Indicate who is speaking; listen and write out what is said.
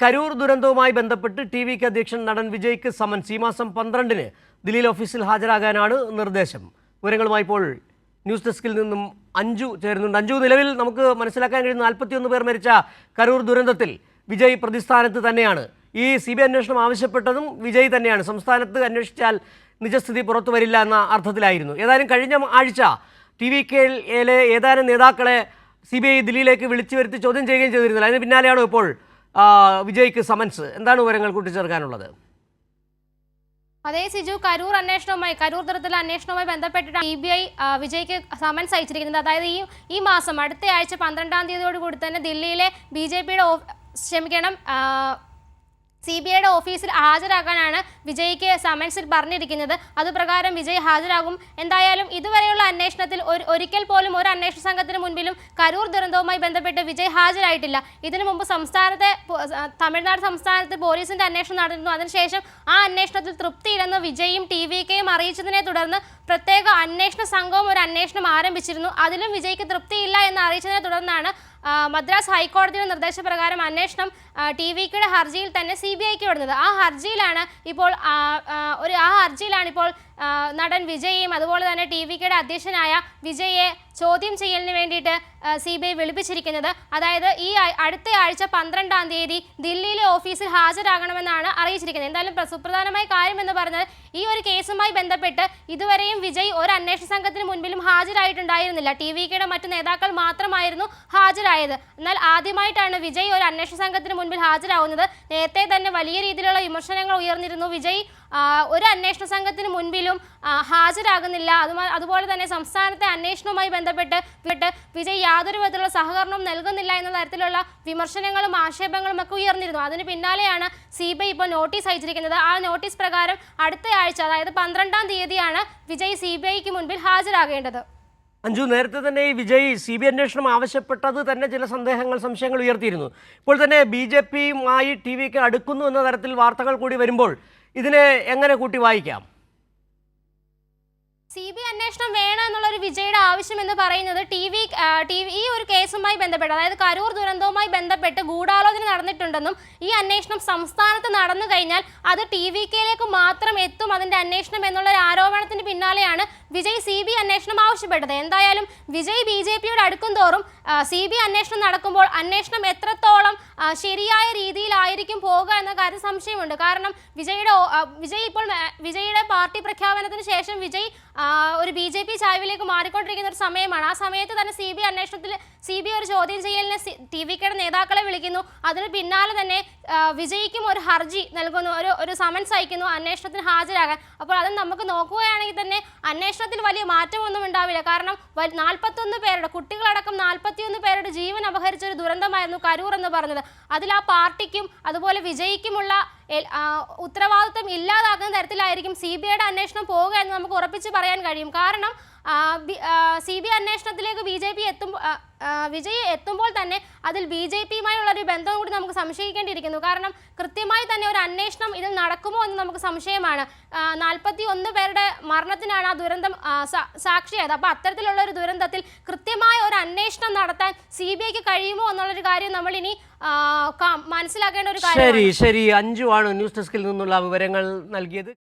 Speaker 1: കരൂർ ദുരന്തവുമായി ബന്ധപ്പെട്ട് ടി.വിക്ക് അധ്യക്ഷൻ നടൻ വിജയ്ക്ക് സമൻസ് ഈ മാസം 12-ന് ദില്ലിയിൽ ഓഫീസിൽ ഹാജരാകാനാണ് നിർദ്ദേശം. വിവരങ്ങളുമായി ഇപ്പോൾ ന്യൂസ് ഡെസ്കിൽ നിന്നും അഞ്ജു ചേരുന്നുണ്ട്. അഞ്ജു, നിലവിൽ നമുക്ക് മനസ്സിലാക്കാൻ കഴിയുന്ന 41 പേർ മരിച്ച കരൂർ ദുരന്തത്തിൽ വിജയ് പ്രതിസ്ഥാനത്ത് തന്നെയാണ്. ഈ CBI അന്വേഷണം ആവശ്യപ്പെട്ടതും വിജയ് തന്നെയാണ്. സംസ്ഥാനത്ത് അന്വേഷിച്ചാൽ നിജസ്ഥിതി പുറത്തു വരില്ല എന്ന അർത്ഥത്തിലായിരുന്നു. ഏതായാലും കഴിഞ്ഞ ആഴ്ച ടി.വിയിലെ ഏതാനും നേതാക്കളെ CBI ദില്ലിയിലേക്ക് വിളിച്ചു വരുത്തി ചോദ്യം ചെയ്യുകയും ചെയ്തിരുന്നില്ല. അതിന് പിന്നാലെയാണ് ഇപ്പോൾ വിജയ്ക്ക് സമൻസ്. എന്താണ് വിവരങ്ങൾ കൂട്ടിച്ചേർക്കാനുള്ളത്?
Speaker 2: അതേ സിജു, കരൂർ ദുരന്തത്തിലെ അന്വേഷണവുമായി ബന്ധപ്പെട്ടിട്ട് CBI വിജയ്ക്ക് സമൻസ് അയച്ചിരിക്കുന്നത്. അതായത് ഈ മാസം അടുത്ത ആഴ്ച 12-ാം തീയതിയോടുകൂടി തന്നെ ദില്ലിയിലെ CBIയുടെ ഓഫീസിൽ ഹാജരാക്കാനാണ് വിജയ്ക്ക് സമൻസിൽ പറഞ്ഞിരിക്കുന്നത്. അതുപ്രകാരം വിജയ് ഹാജരാകും. എന്തായാലും ഇതുവരെയുള്ള അന്വേഷണത്തിൽ ഒരിക്കൽ പോലും ഒരു അന്വേഷണ സംഘത്തിന് മുൻപിലും കരൂർ ദുരന്തവുമായി ബന്ധപ്പെട്ട് വിജയ് ഹാജരായിട്ടില്ല. ഇതിനു മുമ്പ് തമിഴ്നാട് സംസ്ഥാനത്ത് പോലീസിന്റെ അന്വേഷണം നടന്നിരുന്നു. അതിനുശേഷം ആ അന്വേഷണത്തിൽ തൃപ്തിയില്ലെന്ന് വിജയും ടി.വിക്കെയും അറിയിച്ചതിനെ തുടർന്ന് പ്രത്യേക അന്വേഷണ സംഘവും ഒരു അന്വേഷണം ആരംഭിച്ചിരുന്നു. അതിലും വിജയ്ക്ക് തൃപ്തിയില്ല എന്ന് അറിയിച്ചതിനെ തുടർന്നാണ് മദ്രാസ് ഹൈക്കോടതിയുടെ നിർദ്ദേശപ്രകാരം അന്വേഷണം ടി.വിയുടെ ഹർജിയിൽ തന്നെ CBIക്ക് വിടുന്നത്. ആ ഹർജിയിലാണ് ഇപ്പോൾ നടൻ വിജയെയും അതുപോലെ തന്നെ ടി.വിയുടെ അധ്യക്ഷനായ വിജയെ ചോദ്യം ചെയ്യലിന് വേണ്ടിയിട്ട് CBI വിളിപ്പിച്ചിരിക്കുന്നത്. അതായത് അടുത്ത ആഴ്ച 12-ാം തീയതി ദില്ലിയിലെ ഓഫീസിൽ ഹാജരാകണമെന്നാണ് അറിയിച്ചിരിക്കുന്നത്. എന്തായാലും സുപ്രധാനമായ കാര്യം എന്ന് പറഞ്ഞാൽ ഈ ഒരു കേസുമായി ബന്ധപ്പെട്ട് ഇതുവരെയും വിജയ് ഒരു അന്വേഷണ സംഘത്തിന് മുൻപിലും ഹാജരായിട്ടുണ്ടായിരുന്നില്ല. ടി.വിയുടെ മറ്റു നേതാക്കൾ മാത്രമായിരുന്നു ഹാജരായത്. എന്നാൽ ആദ്യമായിട്ടാണ് വിജയ് ഒരു അന്വേഷണ സംഘത്തിന് മുൻപിൽ ഹാജരാകുന്നത്. നേരത്തെ തന്നെ വലിയ രീതിയിലുള്ള വിമർശനങ്ങൾ ഉയർന്നിരുന്നു. വിജയ് ഒരു അന്വേഷണ സംഘത്തിന് മുൻപിലും ഹാജരാകുന്നില്ല, അതുപോലെ തന്നെ സംസ്ഥാനത്തെ അന്വേഷണവുമായി ബന്ധപ്പെട്ട് വിജയ് യാതൊരു വിധത്തിലുള്ള സഹകരണവും നൽകുന്നില്ല എന്ന തരത്തിലുള്ള വിമർശനങ്ങളും ആക്ഷേപങ്ങളും ഒക്കെ ഉയർന്നിരുന്നു. അതിന് പിന്നാലെയാണ് CBI ഇപ്പോൾ നോട്ടീസ് അയച്ചിരിക്കുന്നത്. ആ നോട്ടീസ് പ്രകാരം അടുത്ത ആഴ്ച, അതായത് 12-ാം തീയതിയാണ് വിജയ് CBIക്ക് മുൻപിൽ ഹാജരാകേണ്ടത്.
Speaker 1: അഞ്ജു, നേരത്തെ തന്നെ ഈ വിജയ് CBI അന്വേഷണം ആവശ്യപ്പെട്ടത് തന്നെ ചില സംശയങ്ങൾ ഉയർത്തിയിരുന്നു. ഇപ്പോൾ തന്നെ BJPയുമായി ടി.വിക്ക് അടുക്കുന്നു എന്ന തരത്തിൽ വാർത്തകൾ കൂടി വരുമ്പോൾ ഇതിനെ എങ്ങനെ കൂട്ടി വായിക്കാം?
Speaker 2: CBI അന്വേഷണം വേണം എന്നുള്ള ഒരു വിജയുടെ ആവശ്യം എന്ന് പറയുന്നത് ഈ ഒരു കേസുമായി ബന്ധപ്പെട്ട്, അതായത് കരൂർ ദുരന്തവുമായി ബന്ധപ്പെട്ട് ഗൂഢാലോചന നടന്നിട്ടുണ്ടെന്നും ഈ അന്വേഷണം സംസ്ഥാനത്ത് നടന്നു കഴിഞ്ഞാൽ അത് ടി.വിയിലേക്ക് മാത്രം എത്തും അതിന്റെ അന്വേഷണം എന്നുള്ള ഒരു ആരോപണത്തിന് പിന്നാലെയാണ് വിജയ് CBI അന്വേഷണം ആവശ്യപ്പെട്ടത്. എന്തായാലും വിജയ് BJPയോട് അടുക്കും തോറും CBI അന്വേഷണം നടക്കുമ്പോൾ അന്വേഷണം എത്രത്തോളം ശരിയായ രീതിയിലായിരിക്കും പോകുക എന്ന കാര്യം സംശയമുണ്ട്. കാരണം വിജയുടെ പാർട്ടി പ്രഖ്യാപനത്തിന് ശേഷം വിജയ് ഒരു BJP ചായ്വിലേക്ക് മാറിക്കൊണ്ടിരിക്കുന്ന ഒരു സമയമാണ്. ആ സമയത്ത് തന്നെ CBI ഒരു ചോദ്യം ചെയ്യലിന് ടി.വിയുടെ നേതാക്കളെ വിളിക്കുന്നു. അതിന് പിന്നാലെ തന്നെ വിജയ്ക്കും ഒരു ഹർജി നൽകുന്നു, ഒരു സമൻസ് അയക്കുന്നു അന്വേഷണത്തിന് ഹാജരാകാൻ. അപ്പോൾ അത് നമുക്ക് നോക്കുകയാണെങ്കിൽ തന്നെ അന്വേഷണത്തിൽ വലിയ മാറ്റമൊന്നും ഉണ്ടാവില്ല. കാരണം 41 പേരുടെ, കുട്ടികളടക്കം 41 പേരുടെ ജീവൻ അപഹരിച്ച ഒരു ദുരന്തമായിരുന്നു കരൂർ എന്ന് പറഞ്ഞത്. അതിൽ ആ പാർട്ടിക്കും അതുപോലെ വിജയ്ക്കുമുള്ള ഉത്തരവാദിത്വം ഇല്ലാതാക്കുന്ന തരത്തിലായിരിക്കും CBIയുടെ അന്വേഷണം പോവുക എന്ന് നമുക്ക് ഉറപ്പിച്ച് പറയാൻ കഴിയും. കാരണം CBI അന്വേഷണത്തിലേക്ക് വിജയ് എത്തുമ്പോൾ തന്നെ അതിൽ BJPയുമായുള്ള ഒരു ബന്ധം കൂടി നമുക്ക് സംശയിക്കേണ്ടിയിരിക്കുന്നു. കാരണം കൃത്യമായി തന്നെ ഒരു അന്വേഷണം ഇതിൽ നടക്കുമോ എന്ന് നമുക്ക് സംശയമാണ്. 41 പേരുടെ മരണത്തിനാണ് ആ ദുരന്തം സാക്ഷിയായത്. അപ്പോൾ അത്തരത്തിലുള്ള ഒരു ദുരന്തത്തിൽ കൃത്യമായ ഒരു അന്വേഷണം നടത്താൻ CBIക്ക് കഴിയുമോ എന്നുള്ളൊരു കാര്യം നമ്മൾ ഇനി മനസ്സിലാക്കേണ്ട ഒരു കാര്യം.
Speaker 1: ശരി, അഞ്ജു ആണ് ന്യൂസ് ഡെസ്കിൽ നിന്നുള്ള വിവരങ്ങൾ നൽകിയത്.